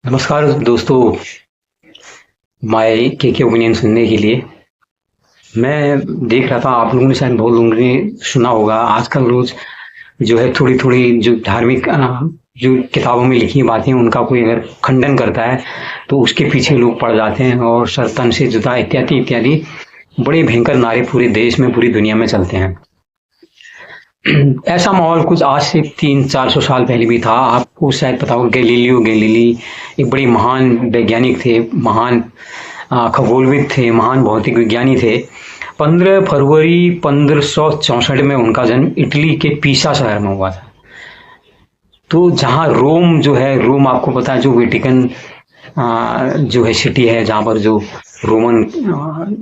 नमस्कार दोस्तों। माय के ओपिनियन सुनने के लिए मैं देख रहा था। आप लोगों ने शायद बहुत लोगों ने सुना होगा। आजकल रोज जो है थोड़ी थोड़ी जो धार्मिक जो किताबों में लिखी बातें उनका कोई अगर खंडन करता है तो उसके पीछे लोग पड़ जाते हैं और सर तन से जुदा इत्यादि इत्यादि बड़े भयंकर नारे पूरे देश में पूरी दुनिया में चलते हैं। ऐसा माहौल कुछ आज से 300-400 साल पहले भी था। आपको शायद पता होगा गैलीलियो गैलीली एक बड़े महान वैज्ञानिक थे, महान खगोलविद थे, महान भौतिक विज्ञानी थे। 15 फरवरी 1564 में उनका जन्म इटली के पीसा शहर में हुआ था। तो जहाँ रोम जो है, रोम आपको पता है जो वेटिकन जो है सिटी है, जहाँ पर जो रोमन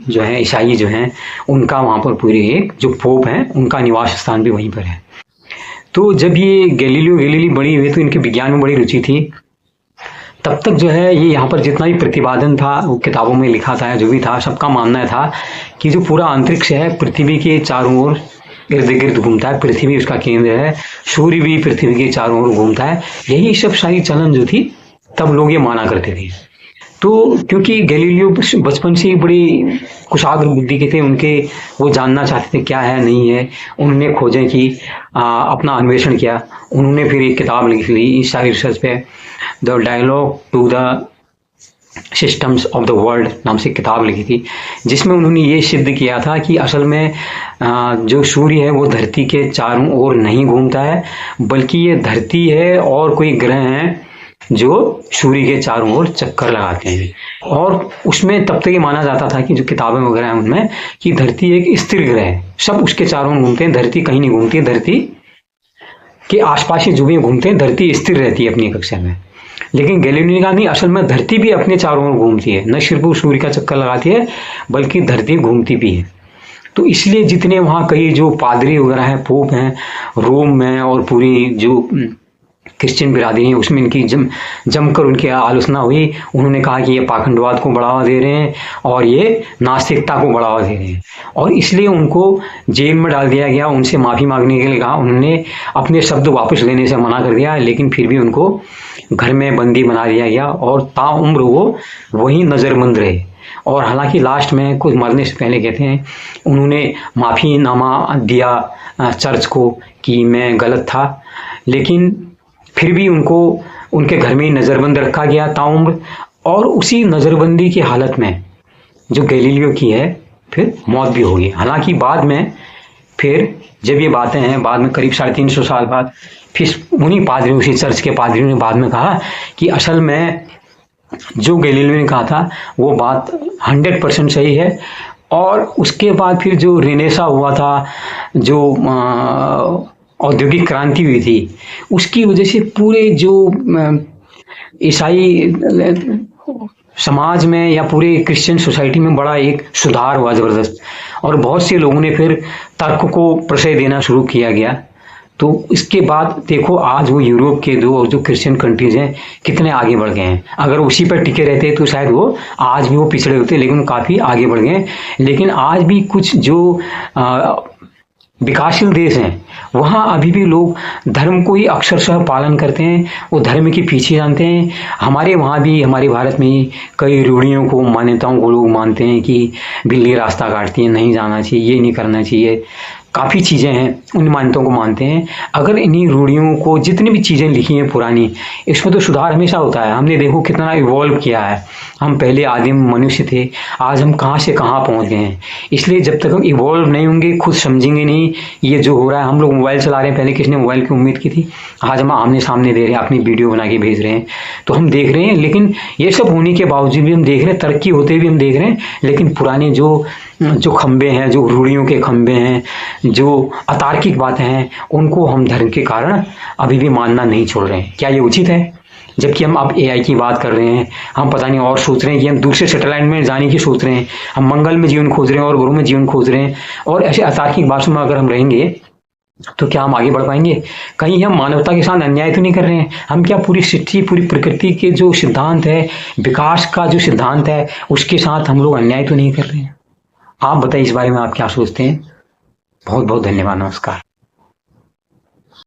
जो है ईसाई जो हैं उनका वहाँ पर पूरे एक जो पोप हैं उनका निवास स्थान भी वहीं पर है। तो जब ये गैलीलियो गैलीली बड़ी हुए तो इनके विज्ञान में बड़ी रुचि थी। तब तक जो है ये यहाँ पर जितना भी प्रतिपादन था वो किताबों में लिखा था, जो भी था, सबका मानना था कि जो पूरा अंतरिक्ष है पृथ्वी के चारों ओर इर्द गिर्द घूमता है, पृथ्वी उसका केंद्र है, सूर्य भी पृथ्वी के चारों ओर घूमता है। यही सब सारी चलन जो थी तब लोग ये माना करते थे। तो क्योंकि गैलीलियो बचपन से ही बड़ी कुशाग्र बुद्धि के थे, उनके वो जानना चाहते थे क्या है नहीं है। उन्होंने खोजें की, अपना अन्वेषण किया। उन्होंने फिर एक किताब लिख ली इस सारी रिसर्च पे, the dialogue to the systems of the world नाम से किताब लिखी थी, जिसमें उन्होंने ये सिद्ध किया था कि असल में जो सूर्य है वो धरती के चारों ओर नहीं घूमता है, बल्कि ये धरती है और कोई ग्रह हैं जो सूर्य के चारों ओर चक्कर लगाते हैं। और उसमें तब तक ये माना जाता था कि जो किताबें वगैरह हैं उनमें कि धरती एक स्थिर ग्रह है, सब उसके चारों ओर घूमते हैं, धरती कहीं नहीं घूमती है, धरती के आसपास ही जो भी घूमते हैं, धरती स्थिर रहती है अपनी कक्षा में। लेकिन गैलीलियो ने कहा नहीं, असल में धरती भी अपने चारों ओर घूमती है, न सिर्फ वो सूर्य का चक्कर लगाती है बल्कि धरती घूमती भी है। तो इसलिए जितने वहाँ कई जो पादरी वगैरह हैं, पोप हैं रोम में, और पूरी जो क्रिश्चियन बिरादरी है उसमें इनकी जमकर उनकी आलोचना हुई। उन्होंने कहा कि ये पाखंडवाद को बढ़ावा दे रहे हैं और ये नास्तिकता को बढ़ावा दे रहे हैं, और इसलिए उनको जेल में डाल दिया गया। उनसे माफ़ी मांगने के लिए कहा, उन्होंने अपने शब्द वापस लेने से मना कर दिया, लेकिन फिर भी उनको घर में बंदी बना दिया गया और ताउम्र वो वहीं नज़रबंद रहे। और हालांकि लास्ट में कुछ मरने से पहले कहते हैं उन्होंने माफ़ीनामा दिया चर्च को कि मैं गलत था, लेकिन फिर भी उनको उनके घर में ही नज़रबंद रखा गया ताउम्र। और उसी नज़रबंदी की हालत में जो गैलीलियो की है फिर मौत भी हो गई। हालांकि बाद में फिर जब ये बातें हैं, बाद में करीब 350 साल बाद फिर उन्हीं पादरियों, उसी चर्च के पादरियों ने बाद में कहा कि असल में जो गैलीलियो ने कहा था वो बात 100% सही है। और उसके बाद फिर जो रिनेसा हुआ था, जो औद्योगिक क्रांति हुई थी, उसकी वजह से पूरे जो ईसाई समाज में या पूरे क्रिश्चियन सोसाइटी में बड़ा एक सुधार हुआ ज़बरदस्त, और बहुत से लोगों ने फिर तर्क को प्रश्रय देना शुरू किया गया। तो इसके बाद देखो आज वो यूरोप के जो क्रिश्चियन कंट्रीज हैं कितने आगे बढ़ गए हैं। अगर उसी पर टिके रहते तो शायद वो आज भी वो पिछड़े होते, लेकिन काफ़ी आगे बढ़ गए। लेकिन आज भी कुछ जो विकासशील देश हैं वहाँ अभी भी लोग धर्म को ही अक्षरशः पालन करते हैं, वो धर्म के पीछे जानते हैं। हमारे वहाँ भी, हमारे भारत में ही कई रूढ़ियों को, मान्यताओं को लोग मानते हैं कि बिल्ली रास्ता काटती है, नहीं जाना चाहिए, ये नहीं करना चाहिए, काफ़ी चीज़ें हैं, उन मान्यताओं को मानते हैं। अगर इन्हीं रूढ़ियों को, जितनी भी चीज़ें लिखी हैं पुरानी, इसमें तो सुधार हमेशा होता है। हमने देखो कितना इवॉल्व किया है, हम पहले आदिम मनुष्य थे, आज हम कहाँ से कहाँ पहुँच गए हैं। इसलिए जब तक हम इवॉल्व नहीं होंगे, खुद समझेंगे नहीं ये जो हो रहा है। हम लोग मोबाइल चला रहे हैं, पहले किसने मोबाइल की उम्मीद की थी? आज हम आमने सामने दे रहे हैं, अपनी वीडियो बना के भेज रहे हैं, तो हम देख रहे हैं। लेकिन ये सब होने के बावजूद भी हम देख रहे हैं, तरक्की होते भी हम देख रहे हैं, लेकिन पुराने जो खंबे हैं, जो रूढ़ियों के खंबे हैं, जो अतार्किक बातें हैं, उनको हम धर्म के कारण अभी भी मानना नहीं छोड़ रहे हैं। क्या ये उचित है? जबकि हम अब एआई की बात कर रहे हैं, हम पता नहीं और सोच रहे हैं कि हम दूसरे सैटेलाइट में जाने की सोच रहे हैं, हम मंगल में जीवन खोज रहे हैं और ग्रहों में जीवन खोज रहे हैं। और ऐसे अतार्किक बातों में अगर हम रहेंगे तो क्या हम आगे बढ़ पाएंगे? कहीं हम मानवता के साथ अन्याय तो नहीं कर रहे हैं? हम क्या पूरी सृष्टि, पूरी प्रकृति के जो सिद्धांत है, विकास का जो सिद्धांत है, उसके साथ हम लोग अन्याय तो नहीं कर रहे हैं? आप बताइए इस बारे में आप क्या सोचते हैं? बहुत बहुत धन्यवाद। नमस्कार।